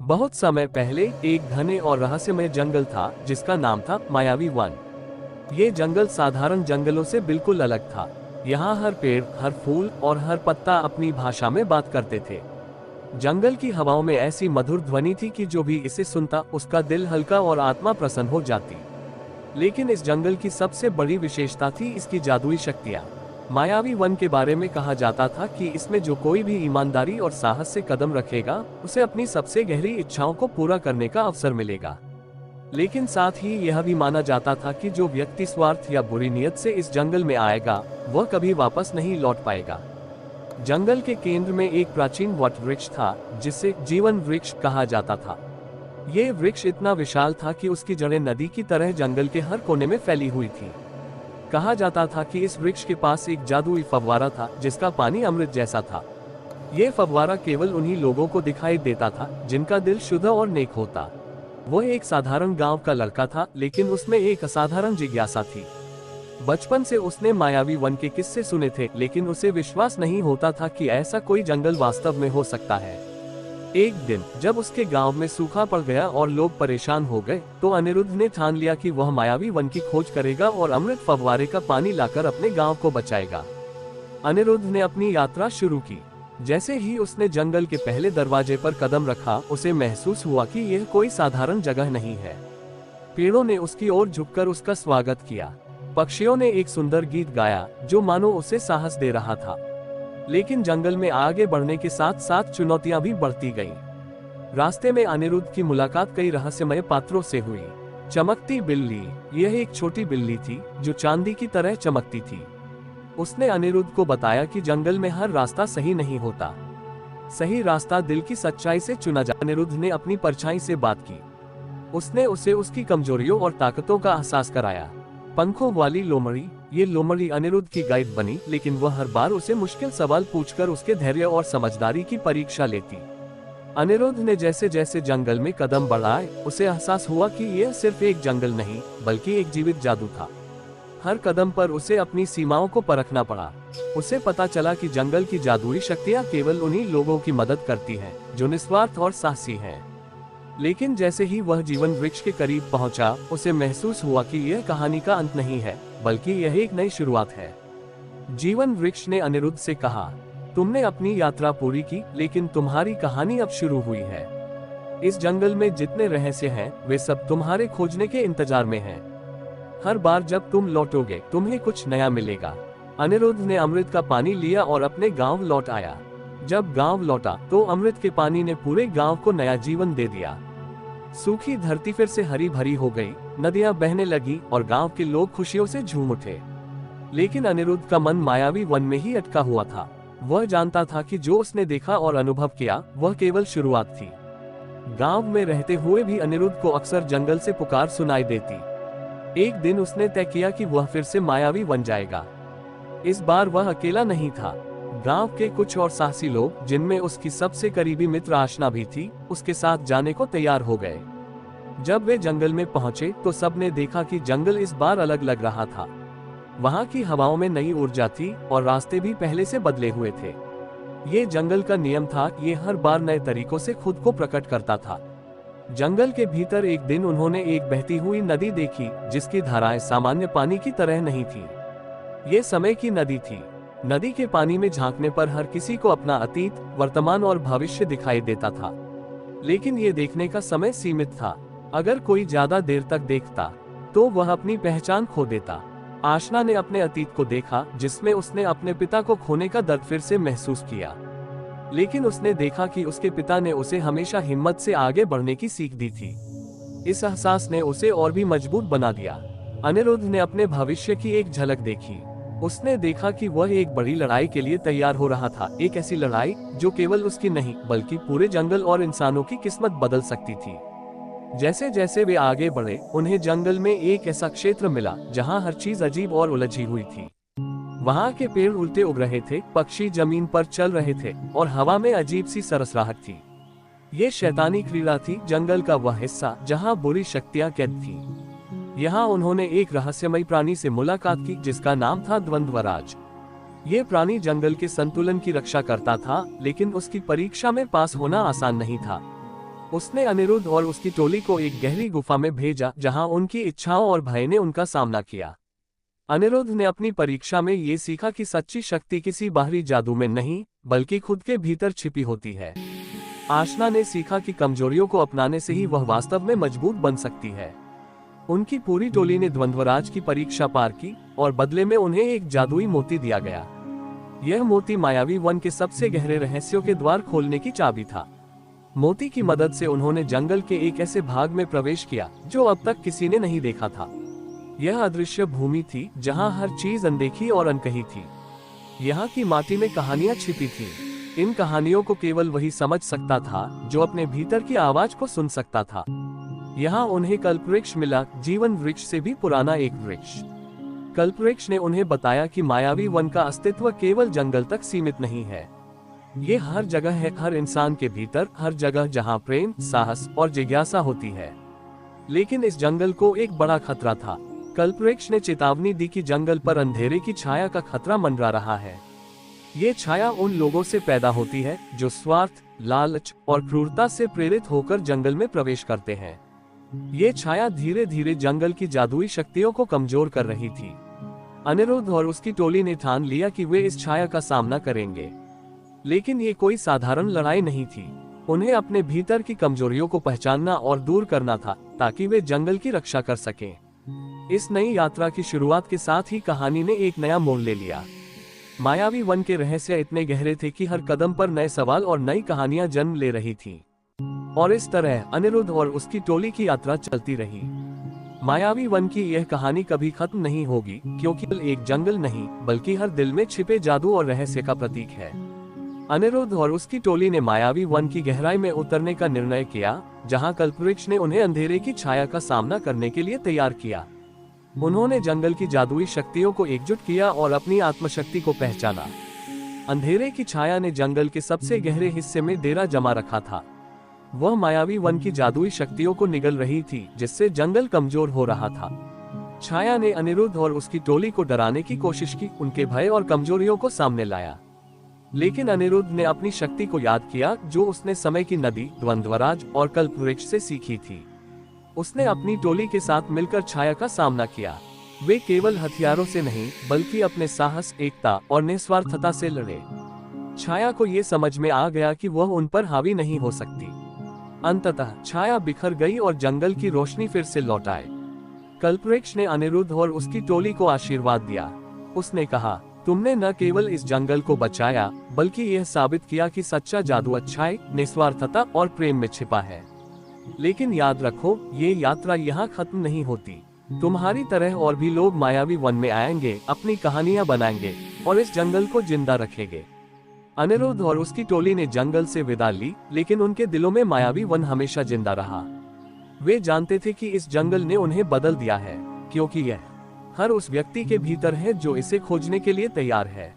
बहुत समय पहले एक घने और रहस्यमय जंगल था जिसका नाम था मायावी वन। ये जंगल साधारण जंगलों से बिल्कुल अलग था। यहाँ हर पेड़, हर फूल और हर पत्ता अपनी भाषा में बात करते थे। जंगल की हवाओं में ऐसी मधुर ध्वनि थी कि जो भी इसे सुनता उसका दिल हल्का और आत्मा प्रसन्न हो जाती। लेकिन इस जंगल की सबसे बड़ी विशेषता थी इसकी जादुई शक्तियाँ। मायावी वन के बारे में कहा जाता था कि इसमें जो कोई भी ईमानदारी और साहस से कदम रखेगा उसे अपनी सबसे गहरी इच्छाओं को पूरा करने का अवसर मिलेगा। लेकिन साथ ही यह भी माना जाता था कि जो व्यक्ति स्वार्थ या बुरी नीयत से इस जंगल में आएगा वह कभी वापस नहीं लौट पाएगा। जंगल के केंद्र में एक प्राचीन वट वृक्ष था जिसे जीवन वृक्ष कहा जाता था। ये वृक्ष इतना विशाल था कि उसकी जड़ें नदी की तरह जंगल के हर कोने में फैली हुई थी। कहा जाता था कि इस वृक्ष के पास एक जादुई फव्वारा था जिसका पानी अमृत जैसा था। ये फव्वारा केवल उन्हीं लोगों को दिखाई देता था जिनका दिल शुद्ध और नेक होता। वह एक साधारण गांव का लड़का था, लेकिन उसमें एक असाधारण जिज्ञासा थी। बचपन से उसने मायावी वन के किस्से सुने थे, लेकिन उसे विश्वास नहीं होता था कि ऐसा कोई जंगल वास्तव में हो सकता है। एक दिन जब उसके गांव में सूखा पड़ गया और लोग परेशान हो गए, तो अनिरुद्ध ने ठान लिया कि वह मायावी वन की खोज करेगा और अमृत फव्वारे का पानी लाकर अपने गांव को बचाएगा। अनिरुद्ध ने अपनी यात्रा शुरू की। जैसे ही उसने जंगल के पहले दरवाजे पर कदम रखा, उसे महसूस हुआ कि यह कोई साधारण जगह नहीं है। पेड़ों ने उसकी ओर झुककर उसका स्वागत किया। पक्षियों ने एक सुंदर गीत गाया जो मानो उसे साहस दे रहा था। लेकिन जंगल में आगे बढ़ने के साथ साथ चुनौतियां भी बढ़ती गईं। रास्ते में अनिरुद्ध की मुलाकात कई रहस्यमय पात्रों से हुई। चमकती बिल्ली, यह एक छोटी बिल्ली थी जो चांदी की तरह चमकती थी। उसने अनिरुद्ध को बताया कि जंगल में हर रास्ता सही नहीं होता। सही रास्ता दिल की सच्चाई से चुना जाता। अनिरुद्ध ने अपनी परछाई से बात की। उसने उसे उसकी कमजोरियों और ताकतों का एहसास कराया। पंखों वाली लोमड़ी, ये लोमड़ी अनिरुद्ध की गाइड बनी, लेकिन वह हर बार उसे मुश्किल सवाल पूछकर उसके धैर्य और समझदारी की परीक्षा लेती। अनिरुद्ध ने जैसे जैसे जंगल में कदम बढ़ाए, उसे एहसास हुआ कि यह सिर्फ एक जंगल नहीं बल्कि एक जीवित जादू था। हर कदम पर उसे अपनी सीमाओं को परखना पड़ा। उसे पता चला कि जंगल की जादुई शक्तियां केवल उन्हीं लोगों की मदद करती हैं जो निस्वार्थ और साहसी हैं। लेकिन जैसे ही वह जीवन वृक्ष के करीब पहुंचा, उसे महसूस हुआ कि यह कहानी का अंत नहीं है बल्कि यह एक नई शुरुआत है। जीवन वृक्ष ने अनिरुद्ध से कहा, तुमने अपनी यात्रा पूरी की, लेकिन तुम्हारी कहानी अब शुरू हुई है। इस जंगल में जितने रहस्य हैं वे सब तुम्हारे खोजने के इंतजार में हैं। हर बार जब तुम लौटोगे तुम्हें कुछ नया मिलेगा। अनिरुद्ध ने अमृत का पानी लिया और अपने गांव लौट आया। जब गांव लौटा तो अमृत के पानी ने पूरे गांव को नया जीवन दे दिया। सूखी धरती फिर से हरी भरी हो गई, नदियां बहने लगी और गांव के लोग खुशियों से झूम उठे। लेकिन अनिरुद्ध का मन मायावी वन में ही अटका हुआ था। वह जानता था कि जो उसने देखा और अनुभव किया वह केवल शुरुआत थी। गांव में रहते हुए भी अनिरुद्ध को अक्सर जंगल से पुकार सुनाई देती। एक दिन उसने तय किया कि वह फिर से मायावी वन जाएगा। इस बार वह अकेला नहीं था। गांव के कुछ और साहसी लोग, जिनमें उसकी सबसे करीबी मित्र आशना भी थी, उसके साथ जाने को तैयार हो गए। जब वे जंगल में पहुंचे तो सबने देखा कि जंगल इस बार अलग लग रहा था। वहां की हवाओं में नई ऊर्जा थी और रास्ते भी पहले से बदले हुए थे। ये जंगल का नियम था, ये हर बार नए तरीकों से खुद को प्रकट करता था। जंगल के भीतर एक दिन उन्होंने एक बहती हुई नदी देखी जिसकी धाराएं सामान्य पानी की तरह नहीं थी। ये समय की नदी थी। नदी के पानी में झांकने पर हर किसी को अपना अतीत, वर्तमान और भविष्य दिखाई देता था। लेकिन ये देखने का समय सीमित था। अगर कोई ज्यादा देर तक देखता तो वह अपनी पहचान खो देता। आशना ने अपने अतीत को देखा जिसमें उसने अपने पिता को खोने का दर्द फिर से महसूस किया। लेकिन उसने देखा कि उसके पिता ने उसे हमेशा हिम्मत से आगे बढ़ने की सीख दी थी। इस एहसास ने उसे और भी मजबूत बना दिया। अनिरुद्ध ने अपने भविष्य की एक झलक देखी। उसने देखा कि वह एक बड़ी लड़ाई के लिए तैयार हो रहा था, एक ऐसी लड़ाई जो केवल उसकी नहीं बल्कि पूरे जंगल और इंसानों की किस्मत बदल सकती थी। जैसे जैसे वे आगे बढ़े, उन्हें जंगल में एक ऐसा क्षेत्र मिला जहां हर चीज अजीब और उलझी हुई थी। वहां के पेड़ उल्टे उग रहे थे, पक्षी जमीन पर चल रहे थे और हवा में अजीब सी सरसराहट थी। ये शैतानी क्रीड़ा थी, जंगल का वह हिस्सा जहां बुरी शक्तियां कैद थी। यहाँ उन्होंने एक रहस्यमय प्राणी से मुलाकात की जिसका नाम था द्वंद्वराज। ये प्राणी जंगल के संतुलन की रक्षा करता था, लेकिन उसकी परीक्षा में पास होना आसान नहीं था। उसने अनिरुद्ध और उसकी टोली को एक गहरी गुफा में भेजा जहां उनकी इच्छाओं और भय ने उनका सामना किया। अनिरुद्ध ने अपनी परीक्षा में ये सीखा कि सच्ची शक्ति किसी बाहरी जादू में नहीं बल्कि खुद के भीतर छिपी होती है। आशना ने सीखा कि कमजोरियों को अपनाने से ही वह वास्तव में मजबूत बन सकती है। उनकी पूरी टोली ने द्वंद्वराज की परीक्षा पार की और बदले में उन्हें एक जादुई मोती दिया गया। यह मोती मायावी वन के सबसे गहरे रहस्यों के द्वार खोलने की चाबी था। मोती की मदद से उन्होंने जंगल के एक ऐसे भाग में प्रवेश किया जो अब तक किसी ने नहीं देखा था। यह अदृश्य भूमि थी जहां हर चीज अनदेखी और अनकही थी। यहाँ की माटी में कहानियां छिपी थीं। इन कहानियों को केवल वही समझ सकता था जो अपने भीतर की आवाज को सुन सकता था। यहाँ उन्हें कल्पवृक्ष मिला, जीवन वृक्ष से भी पुराना एक वृक्ष। कल्पवृक्ष ने उन्हें बताया कि मायावी वन का अस्तित्व केवल जंगल तक सीमित नहीं है। ये हर जगह है, हर इंसान के भीतर, हर जगह जहाँ प्रेम, साहस और जिज्ञासा होती है। लेकिन इस जंगल को एक बड़ा खतरा था। कल्पवृक्ष ने चेतावनी दी कि जंगल पर अंधेरे की छाया का खतरा मंडरा रहा है। ये छाया उन लोगों से पैदा होती है जो स्वार्थ, लालच और क्रूरता से प्रेरित होकर जंगल में प्रवेश करते हैं। ये छाया धीरे धीरे जंगल की जादुई शक्तियों को कमजोर कर रही थी। अनिरुद्ध और उसकी टोली ने ठान लिया कि वे इस छाया का सामना करेंगे। लेकिन ये कोई साधारण लड़ाई नहीं थी। उन्हें अपने भीतर की कमजोरियों को पहचानना और दूर करना था ताकि वे जंगल की रक्षा कर सकें। इस नई यात्रा की शुरुआत के साथ ही कहानी ने एक नया मोड़ ले लिया। मायावी वन के रहस्य इतने गहरे थे कि हर कदम पर नए सवाल और नई कहानियां जन्म ले रही थीं। और इस तरह अनिरुद्ध और उसकी टोली की यात्रा चलती रही। मायावी वन की यह कहानी कभी खत्म नहीं होगी, क्योंकि एक जंगल नहीं बल्कि हर दिल में छिपे जादू और रहस्य का प्रतीक है। अनिरुद्ध और उसकी टोली ने मायावी वन की गहराई में उतरने का निर्णय किया, जहां कल्पवृक्ष ने उन्हें अंधेरे की छाया का सामना करने के लिए तैयार किया। उन्होंने जंगल की जादुई शक्तियों को एकजुट किया और अपनी आत्मशक्ति को पहचाना। अंधेरे की छाया ने जंगल के सबसे गहरे हिस्से में डेरा जमा रखा था। वह मायावी वन की जादुई शक्तियों को निगल रही थी, जिससे जंगल कमजोर हो रहा था। छाया ने अनिरुद्ध और उसकी टोली को डराने की कोशिश की, उनके भय और कमजोरियों को सामने लाया। लेकिन अनिरुद्ध ने अपनी शक्ति को याद किया जो उसने समय की नदी, द्वंद्वराज और कल्पवृक्ष से सीखी थी। उसने अपनी टोली के साथ मिलकर छाया का सामना किया। वे केवल हथियारों से नहीं बल्कि अपने साहस, एकता और निस्वार्थता से लड़े। छाया को ये समझ में आ गया कि वह उन पर हावी नहीं हो सकती। अंततः छाया बिखर गई और जंगल की रोशनी फिर से लौट आई। कल्पवृक्ष ने अनिरुद्ध और उसकी टोली को आशीर्वाद दिया। उसने कहा, तुमने न केवल इस जंगल को बचाया बल्कि यह साबित किया कि सच्चा जादू अच्छाई, निस्वार्थता और प्रेम में छिपा है। लेकिन याद रखो, ये यात्रा यहाँ खत्म नहीं होती। तुम्हारी तरह और भी लोग मायावी वन में आएंगे, अपनी कहानियां बनाएंगे और इस जंगल को जिंदा रखेंगे। अनिरुद्ध और उसकी टोली ने जंगल से विदा ली, लेकिन उनके दिलों में मायावी वन हमेशा जिंदा रहा। वे जानते थे कि इस जंगल ने उन्हें बदल दिया है, क्योंकि यह हर उस व्यक्ति के भीतर है जो इसे खोजने के लिए तैयार है।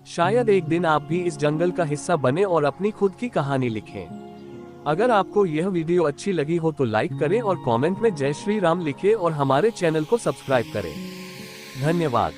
शायद एक दिन आप भी इस जंगल का हिस्सा बने और अपनी खुद की कहानी लिखें। अगर आपको यह वीडियो अच्छी लगी हो तो लाइक करें और कमेंट में जय श्री राम लिखें और हमारे चैनल को सब्सक्राइब करें। धन्यवाद।